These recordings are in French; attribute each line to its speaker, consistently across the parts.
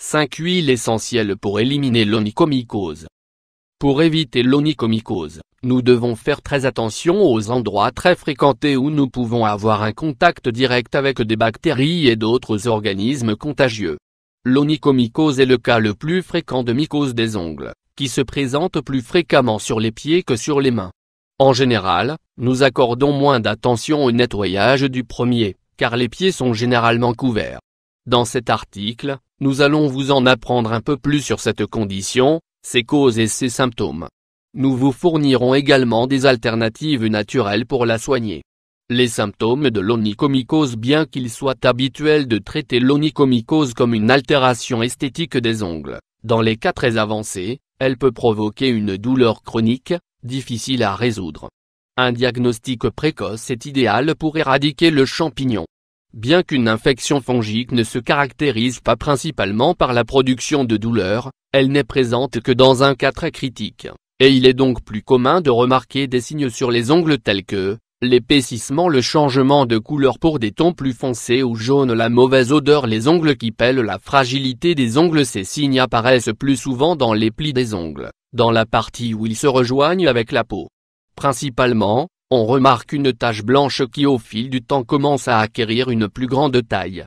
Speaker 1: 5 huiles essentielles pour éliminer l'onychomycose. Pour éviter l'onychomycose, nous devons faire très attention aux endroits très fréquentés où nous pouvons avoir un contact direct avec des bactéries et d'autres organismes contagieux. L'onychomycose est le cas le plus fréquent de mycose des ongles, qui se présente plus fréquemment sur les pieds que sur les mains. En général, nous accordons moins d'attention au nettoyage du premier, car les pieds sont généralement couverts. Dans cet article, nous allons vous en apprendre un peu plus sur cette condition, ses causes et ses symptômes. Nous vous fournirons également des alternatives naturelles pour la soigner. Les symptômes de l'onychomycose. Bien qu'il soit habituel de traiter l'onychomycose comme une altération esthétique des ongles, dans les cas très avancés, elle peut provoquer une douleur chronique, difficile à résoudre. Un diagnostic précoce est idéal pour éradiquer le champignon. Bien qu'une infection fongique ne se caractérise pas principalement par la production de douleurs, elle n'est présente que dans un cas très critique, et il est donc plus commun de remarquer des signes sur les ongles tels que l'épaississement, le changement de couleur pour des tons plus foncés ou jaunes, la mauvaise odeur, les ongles qui pèlent, la fragilité des ongles. Ces signes apparaissent plus souvent dans les plis des ongles, dans la partie où ils se rejoignent avec la peau. Principalement, on remarque une tache blanche qui au fil du temps commence à acquérir une plus grande taille.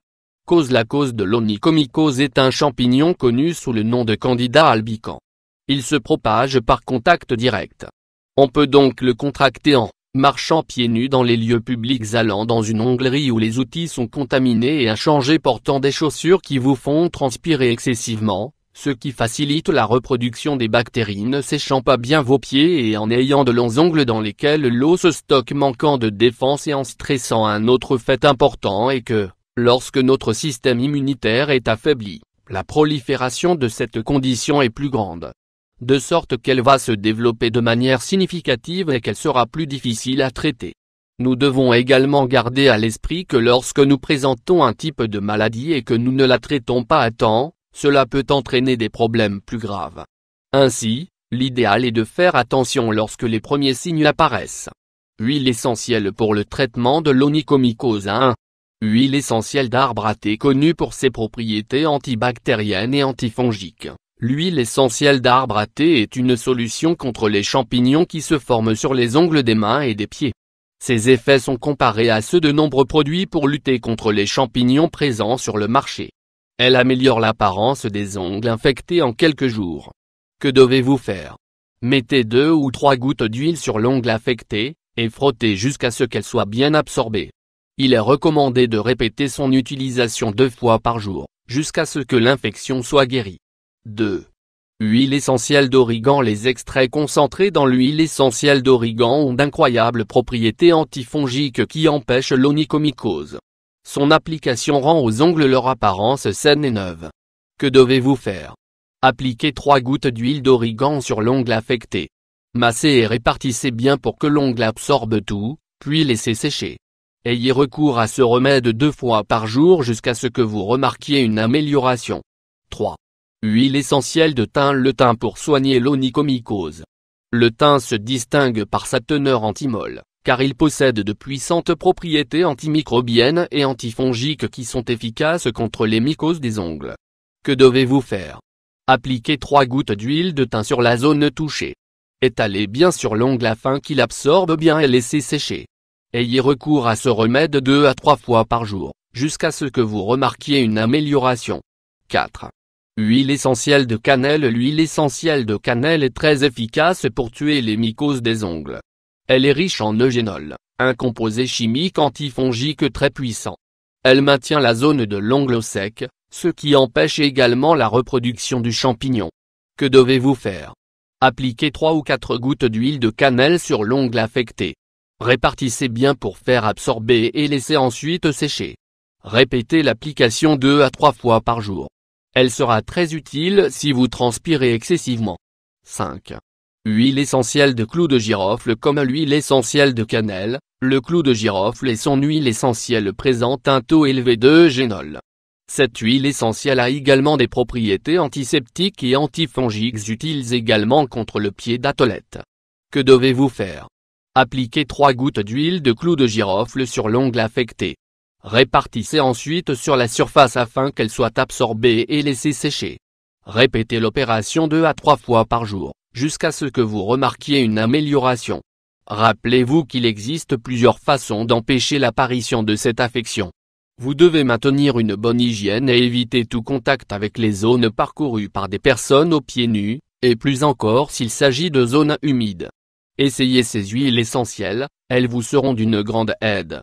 Speaker 1: La cause de l'onychomycose est un champignon connu sous le nom de Candida albicans. Il se propage par contact direct. On peut donc le contracter en marchant pieds nus dans les lieux publics, allant dans une onglerie où les outils sont contaminés et inchangés, portant des chaussures qui vous font transpirer excessivement, ce qui facilite la reproduction des bactéries, ne séchant pas bien vos pieds et en ayant de longs ongles dans lesquels l'eau se stocke, manquant de défense et en stressant. Un autre fait important est que, lorsque notre système immunitaire est affaibli, la prolifération de cette condition est plus grande, de sorte qu'elle va se développer de manière significative et qu'elle sera plus difficile à traiter. Nous devons également garder à l'esprit que lorsque nous présentons un type de maladie et que nous ne la traitons pas à temps, cela peut entraîner des problèmes plus graves. Ainsi, l'idéal est de faire attention lorsque les premiers signes apparaissent. Huile essentielle pour le traitement de l'onychomycose. 1. Huile essentielle d'arbre à thé, connue pour ses propriétés antibactériennes et antifongiques. L'huile essentielle d'arbre à thé est une solution contre les champignons qui se forment sur les ongles des mains et des pieds. Ses effets sont comparés à ceux de nombreux produits pour lutter contre les champignons présents sur le marché. Elle améliore l'apparence des ongles infectés en quelques jours. Que devez-vous faire? Mettez 2 ou 3 gouttes d'huile sur l'ongle affecté, et frottez jusqu'à ce qu'elle soit bien absorbée. Il est recommandé de répéter son utilisation 2 fois par jour, jusqu'à ce que l'infection soit guérie. 2. Huile essentielle d'origan. Les extraits concentrés dans l'huile essentielle d'origan ont d'incroyables propriétés antifongiques qui empêchent l'onychomycose. Son application rend aux ongles leur apparence saine et neuve. Que devez-vous faire? Appliquez 3 gouttes d'huile d'origan sur l'ongle affecté. Massez et répartissez bien pour que l'ongle absorbe tout, puis laissez sécher. Ayez recours à ce remède 2 fois par jour jusqu'à ce que vous remarquiez une amélioration. 3. Huile essentielle de thym. Le thym pour soigner l'onychomycose. Le thym se distingue par sa teneur antimole, car il possède de puissantes propriétés antimicrobiennes et antifongiques qui sont efficaces contre les mycoses des ongles. Que devez-vous faire? Appliquez 3 gouttes d'huile de thym sur la zone touchée. Étalez bien sur l'ongle afin qu'il absorbe bien et laissez sécher. Ayez recours à ce remède 2 à 3 fois par jour, jusqu'à ce que vous remarquiez une amélioration. 4. Huile essentielle de cannelle. L'huile essentielle de cannelle est très efficace pour tuer les mycoses des ongles. Elle est riche en eugénol, un composé chimique antifongique très puissant. Elle maintient la zone de l'ongle au sec, ce qui empêche également la reproduction du champignon. Que devez-vous faire? Appliquez 3 ou 4 gouttes d'huile de cannelle sur l'ongle affecté. Répartissez bien pour faire absorber et laissez ensuite sécher. Répétez l'application 2 à 3 fois par jour. Elle sera très utile si vous transpirez excessivement. 5. Huile essentielle de clou de girofle. Comme l'huile essentielle de cannelle, le clou de girofle et son huile essentielle présentent un taux élevé d'eugénol. Cette huile essentielle a également des propriétés antiseptiques et antifongiques utiles également contre le pied d'athlète. Que devez-vous faire? Appliquez 3 gouttes d'huile de clou de girofle sur l'ongle affecté.
Speaker 2: Répartissez ensuite sur la surface afin qu'elle soit absorbée et laissez sécher. Répétez l'opération 2 à 3 fois par jour, jusqu'à ce que vous remarquiez une amélioration. Rappelez-vous qu'il existe plusieurs façons d'empêcher l'apparition de cette affection. Vous devez maintenir une bonne hygiène et éviter tout contact avec les zones parcourues par des personnes aux pieds nus, et plus encore s'il s'agit de zones humides. Essayez ces huiles essentielles, elles vous seront d'une grande aide.